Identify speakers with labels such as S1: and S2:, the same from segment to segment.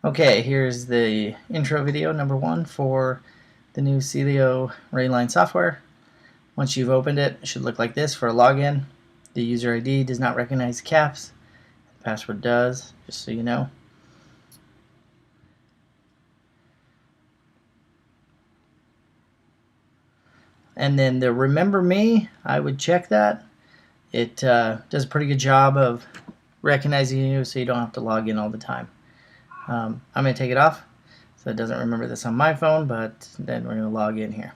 S1: Okay, here's the intro video number 1 for the new CIO Rayline software. Once you've opened it, it should look like this for a login. The user ID does not recognize caps. The password does, just so you know. And then the remember me, I would check that. It does a pretty good job of recognizing you so you don't have to log in all the time. I'm going to take it off so it doesn't remember this on my phone, but then we're going to log in here.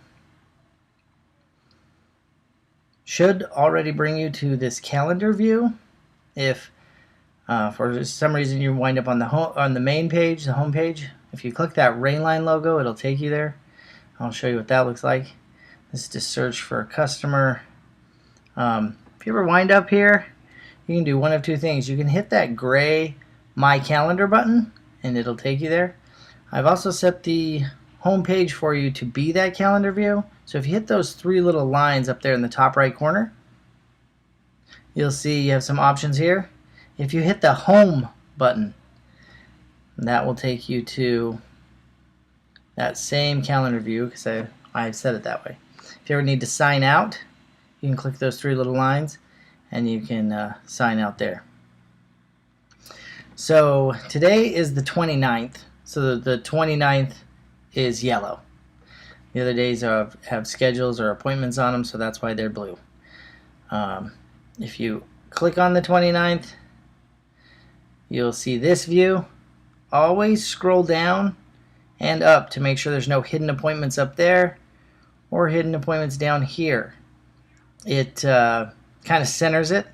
S1: Should already bring you to this calendar view. If for some reason you wind up on the main page, the home page, if you click that Rayline logo, it'll take you there. I'll show you what that looks like. This is to search for a customer. If you ever wind up here, you can do one of two things. You can hit that gray My Calendar button and it'll take you there. I've also set the home page for you to be that calendar view. So if you hit those 3 little lines up there in the top right corner, you'll see you have some options here. If you hit the home button, that will take you to that same calendar view because I've set it that way. If you ever need to sign out, you can click those 3 little lines and you can sign out there. So today is the 29th, so the 29th is yellow. The other days have schedules or appointments on them, so that's why they're blue. If you click on the 29th, you'll see this view. Always scroll down and up to make sure there's no hidden appointments up there or hidden appointments down here. It kind of centers it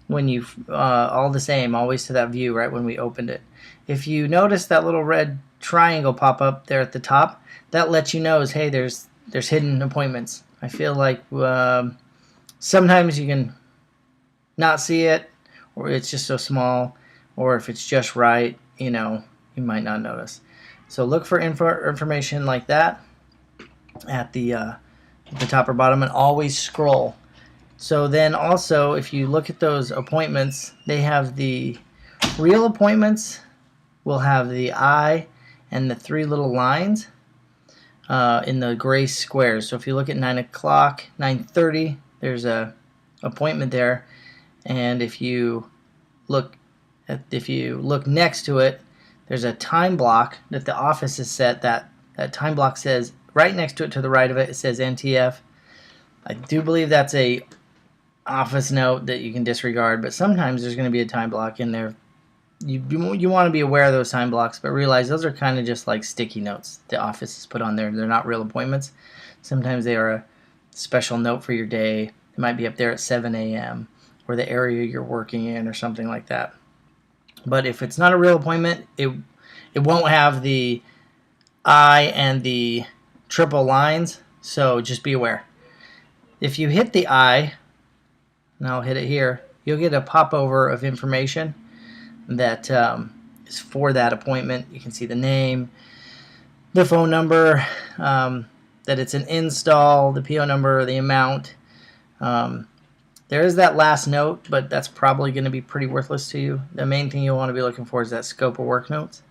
S1: when you all the same, always to that view right when we opened it. If you notice that little red triangle pop up there at the top, that lets you know is, hey, there's hidden appointments. I feel like sometimes you can not see it, or it's just so small, or if it's just right, you might not notice. So look for information like that at the top or bottom, and always scroll. So then also, if you look at those appointments, they have the real appointments will have the I and the 3 little lines in the gray squares. So if you look at 9 o'clock, 9:30, there's a appointment there, and if you look next to it, there's a time block that the office has set. That time block says right next to it, to the right of it, it says NTF. I do believe that's a office note that you can disregard, but sometimes there's going to be a time block in there. You want to be aware of those time blocks, but realize those are kind of just like sticky notes the office has put on there. They're not real appointments. Sometimes they are a special note for your day. It might be up there at 7 a.m. or the area you're working in or something like that. But if it's not a real appointment, it won't have the I and the triple lines, so just be aware. If you hit the I, and I'll hit it here, you'll get a popover of information that is for that appointment. You can see the name, the phone number, that it's an install, the PO number, the amount. There is that last note, but that's probably going to be pretty worthless to you. The main thing you'll want to be looking for is that scope of work notes.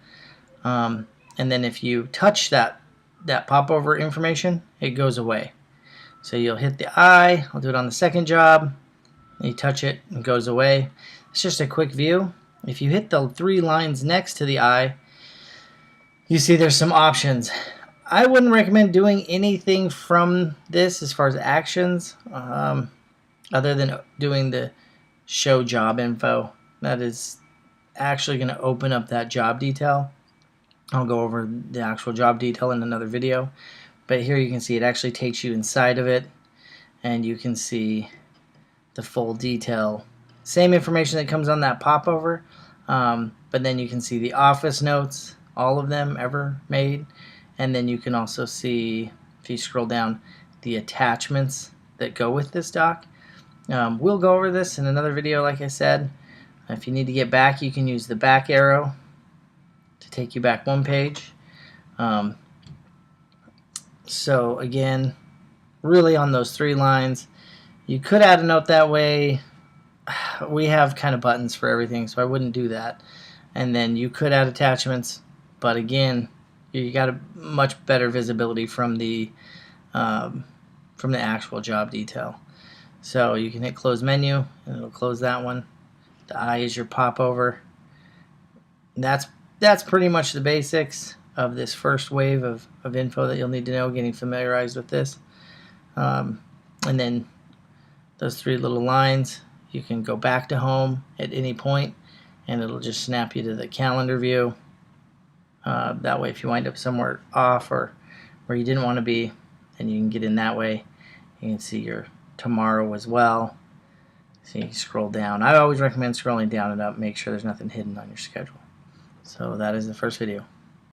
S1: And then if you touch that popover information, it goes away. So you'll hit the I. I'll do it on the second job. You touch it, and it goes away. It's just a quick view. If you hit the 3 lines next to the I, you see there's some options. I wouldn't recommend doing anything from this as far as actions, other than doing the show job info. That is actually going to open up that job detail. I'll go over the actual job detail in another video. But here you can see it actually takes you inside of it, and you can see the full detail. Same information that comes on that popover, but then you can see the office notes, all of them ever made, and then you can also see, if you scroll down, the attachments that go with this doc. We'll go over this in another video, like I said. If you need to get back, you can use the back arrow to take you back 1 page. So again, really on those 3 lines, you could add a note that way. We have kind of buttons for everything, so I wouldn't do that. And then you could add attachments. But again, you got a much better visibility from the actual job detail. So you can hit close menu and it'll close that one. The I is your popover. That's pretty much the basics of this first wave of info that you'll need to know, getting familiarized with this. And then those three little lines, you can go back to home at any point and it'll just snap you to the calendar view. That way if you wind up somewhere off or where you didn't want to be, then you can get in that way. You can see your tomorrow as well. So you can scroll down. I always recommend scrolling down and up, make sure there's nothing hidden on your schedule. So that is the first video.